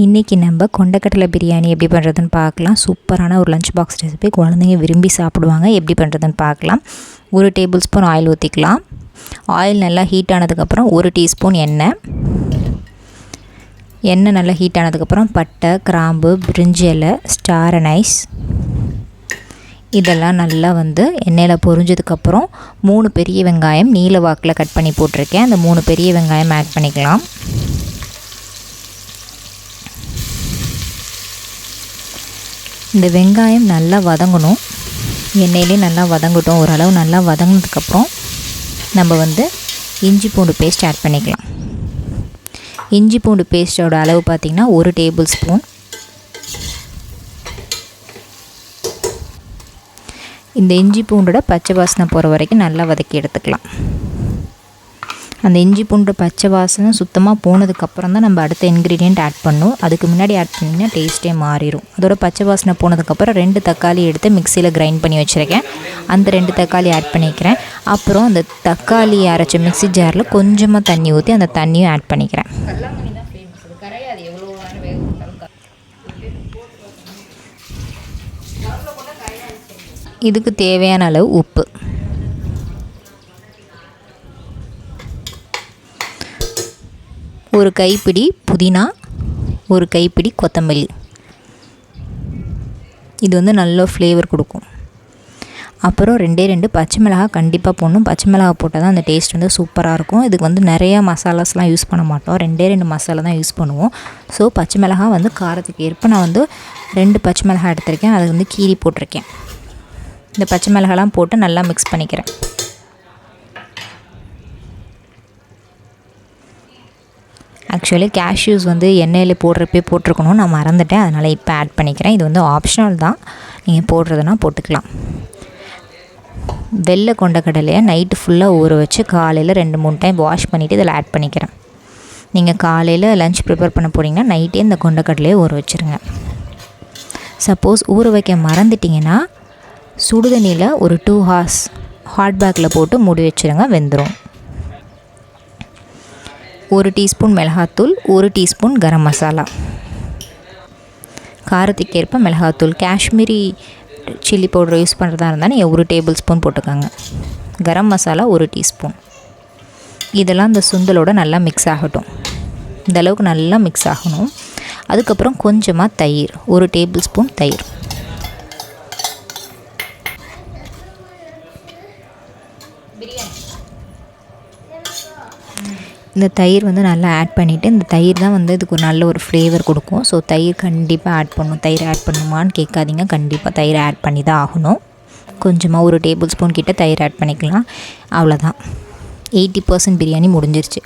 இன்றைக்கி நம்ம கொண்டக்கடலை பிரியாணி எப்படி பண்ணுறதுன்னு பார்க்கலாம். சூப்பரான ஒரு லஞ்ச் பாக்ஸ் ரெசிபி, குழந்தைங்க விரும்பி சாப்பிடுவாங்க. எப்படி பண்ணுறதுன்னு பார்க்கலாம். 1 டேபிள் ஸ்பூன் ஆயில் ஊற்றிக்கலாம். ஆயில் நல்லா ஹீட் ஆனதுக்கப்புறம் 1 டீஸ்பூன் எண்ணெய் நல்லா ஹீட் ஆனதுக்கப்புறம் பட்டை, கிராம்பு, பிரிஞ்சி இலை, ஸ்டார் அனைஸ் இதெல்லாம் நல்லா எண்ணெயில் பொரிஞ்சதுக்கப்புறம் 3 பெரிய வெங்காயம் நீல வாக்கில் கட் பண்ணி போட்டிருக்கேன். அந்த 3 பெரிய வெங்காயம் ஆட் பண்ணிக்கலாம். இந்த வெங்காயம் நல்லா வதங்கணும். எண்ணெயிலே நல்லா வதங்கட்டும். ஓரளவு நல்லா வதங்கினதுக்கப்புறம் நம்ம இஞ்சி பூண்டு பேஸ்ட் ஆட் பண்ணிக்கலாம். இஞ்சி பூண்டு பேஸ்ட்டோட அளவு பார்த்திங்கன்னா 1 டேபிள் ஸ்பூன். இந்த இஞ்சி பூண்டோட பச்சை வாசனை போகிற வரைக்கும் நல்லா வதக்கி எடுத்துக்கலாம். அந்த இஞ்சி பூண்டு பச்சை வாசனை சுத்தமாக போனதுக்கப்புறம் தான் நம்ம அடுத்த இன்க்ரீடியண்ட் ஆட் பண்ணணும். அதுக்கு முன்னாடி ஆட் பண்ணிங்கன்னா டேஸ்ட்டே மாறிடும். அதோட பச்சை வாசனை போனதுக்கப்புறம் 2 தக்காளி எடுத்து மிக்சியில் கிரைண்ட் பண்ணி வச்சுருக்கேன். அந்த 2 தக்காளி ஆட் பண்ணிக்கிறேன். அப்புறம் அந்த தக்காளி அரைச்ச மிக்ஸி ஜாரில் கொஞ்சமாக தண்ணி ஊற்றி அந்த தண்ணியும் ஆட் பண்ணிக்கிறேன். இதுக்கு தேவையான அளவு உப்பு, ஒரு கைப்பிடி புதினா, ஒரு கைப்பிடி கொத்தமல்லி. இது நல்ல ஃப்ளேவர் கொடுக்கும். அப்புறம் 2 பச்சை மிளகாய் கண்டிப்பாக போடணும். பச்சை மிளகாய் போட்டால் தான் அந்த டேஸ்ட் சூப்பராக இருக்கும். இதுக்கு நிறையா மசாலாஸ்லாம் யூஸ் பண்ண மாட்டோம். 2 மசாலா தான் யூஸ் பண்ணுவோம். ஸோ பச்சை மிளகாய் காரத்துக்கு ஏற்ப நான் 2 பச்சை மிளகாய் எடுத்திருக்கேன். அதை கீறி போட்டிருக்கேன். இந்த பச்சை மிளகாலாம் போட்டு நல்லா மிக்ஸ் பண்ணிக்கிறேன். ஆக்சுவலி கேஷ்யூஸ் எண்ணெயில் போடுறப்பே போட்டிருக்கணும், நான் மறந்துட்டேன். அதனால் இப்போ ஆட் பண்ணிக்கிறேன். இது ஆப்ஷனல் தான், நீங்கள் போடுறதுனா போட்டுக்கலாம். வெள்ளை கொண்டக்கடலையை நைட்டு ஃபுல்லாக ஊற வச்சு காலையில் 2-3 டைம் வாஷ் பண்ணிவிட்டு இதில் ஆட் பண்ணிக்கிறேன். நீங்கள் காலையில் லஞ்ச் ப்ரிப்பேர் பண்ண போகிறீங்கன்னா நைட்டே இந்த கொண்டக்கடலையை ஊற வச்சுருங்க. சப்போஸ் ஊற வைக்க மறந்துட்டிங்கன்னா சுடுதண்ணியில் ஒரு 2 ஹார்ஸ் ஹாட் பேக்கில் போட்டு மூடி வச்சுருங்க, வெந்துடும். 1 டீஸ்பூன் மிளகாத்தூள், 1 டீஸ்பூன் கரம் மசாலா, காரத்துக்கேற்ப மிளகாத்தூள். காஷ்மீரி சில்லி பவுடர் யூஸ் பண்ணுறதா இருந்தால் நீங்கள் 1 டேபிள் ஸ்பூன் போட்டுக்கோங்க. கரம் மசாலா 1 டீஸ்பூன். இதெல்லாம் இந்த சுண்டலோட நல்லா மிக்ஸ் ஆகட்டும். இந்த அளவுக்கு நல்லா மிக்ஸ் ஆகணும். அதுக்கப்புறம் கொஞ்சமாக தயிர், 1 டேபிள் ஸ்பூன் தயிர். இந்த தயிர் நல்லா ஆட் பண்ணிவிட்டு, இந்த தயிர் தான் இதுக்கு ஒரு நல்ல ஒரு ஃப்ளேவர் கொடுக்கும். ஸோ தயிர் கண்டிப்பாக ஆட் பண்ணணும். தயிர் ஆட் பண்ணுமான்னு கேட்காதீங்க, கண்டிப்பாக தயிர் ஆட் பண்ணி தான் ஆகணும். கொஞ்சமாக 1 டேபிள் ஸ்பூன் கிட்ட தயிர் ஆட் பண்ணிக்கலாம். அவ்வளோதான், 80% பிரியாணி முடிஞ்சிருச்சு.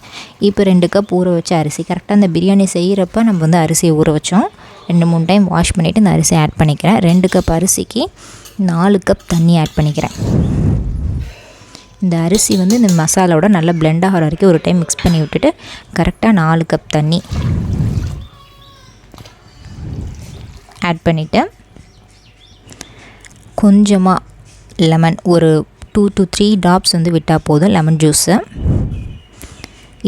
இப்போ 2 கப் ஊற வச்ச அரிசி, கரெக்டாக அந்த பிரியாணி செய்கிறப்ப நம்ம அரிசியை ஊற வச்சோம். 2-3 டைம் வாஷ் பண்ணிவிட்டு இந்த அரிசியை ஆட் பண்ணிக்கிறேன். 2 கப் அரிசிக்கு 4 கப் தண்ணி ஆட் பண்ணிக்கிறேன். இந்த அரிசி இந்த மசாலாவோட நல்லா பிளெண்ட் ஆகிற வரைக்கும் ஒரு டைம் மிக்ஸ் பண்ணி விட்டுட்டு கரெக்டாக 4 கப் தண்ணி ஆட் பண்ணிவிட்டு கொஞ்சமாக லெமன், ஒரு 2 to 3 ட்ராப்ஸ் விட்டால் போதும் லெமன் ஜூஸு.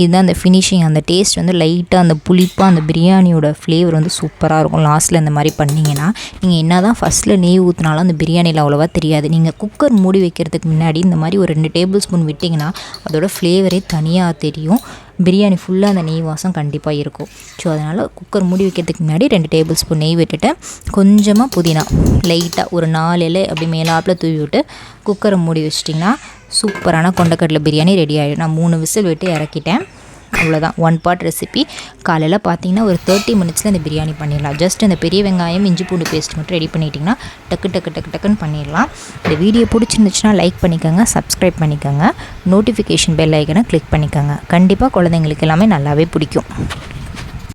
இதுதான் அந்த ஃபினிஷிங். அந்த டேஸ்ட் லைட்டாக அந்த புளிப்பாக அந்த பிரியாணியோட ஃப்ளேவர் சூப்பராக இருக்கும். லாஸ்ட்டில் இந்த மாதிரி பண்ணிங்கன்னா நீங்கள் என்ன தான் ஃபஸ்ட்டில் நெய் ஊற்றினாலும் அந்த பிரியாணியில் அவ்வளோவா தெரியாது. நீங்கள் குக்கர் மூடி வைக்கிறதுக்கு முன்னாடி இந்த மாதிரி ஒரு 2 டேபிள் ஸ்பூன் விட்டிங்கன்னா அதோட ஃப்ளேவரே தனியாக தெரியும். பிரியாணி ஃபுல்லாக அந்த நெய் வாசம் கண்டிப்பாக இருக்கும். ஸோ அதனால் குக்கர் மூடி வைக்கிறதுக்கு முன்னாடி 2 டேபிள் ஸ்பூன் நெய் விட்டுட்டு கொஞ்சமாக புதினா லைட்டாக ஒரு 4 இலை அப்படி மேலாப்பில் தூவி விட்டு குக்கரை மூடி வச்சிட்டிங்கன்னா சூப்பரான கொண்டக்கடலை பிரியாணி ரெடி ஆகிடும். நான் 3 விசில் விட்டு இறக்கிட்டேன். அவ்வளோதான், 1 பாட் ரெசிபி. காலையில் பார்த்தீங்கன்னா ஒரு 30 மினிட்ஸில் இந்த பிரியாணி பண்ணிடலாம். ஜஸ்ட் இந்த பெரிய வெங்காயம் இஞ்சி பூண்டு பேஸ்ட் மட்டும் ரெடி பண்ணிட்டிங்கன்னா டக்குன்னு பண்ணிடலாம். இந்த வீடியோ பிடிச்சிருந்துச்சுன்னா லைக் பண்ணிக்கோங்க, சப்ஸ்கிரைப் பண்ணிக்கோங்க, நோட்டிஃபிகேஷன் பெல் ஐக்கனை கிளிக் பண்ணிக்கோங்க. கண்டிப்பாக குழந்தைங்களுக்கு எல்லாமே நல்லாவே பிடிக்கும்.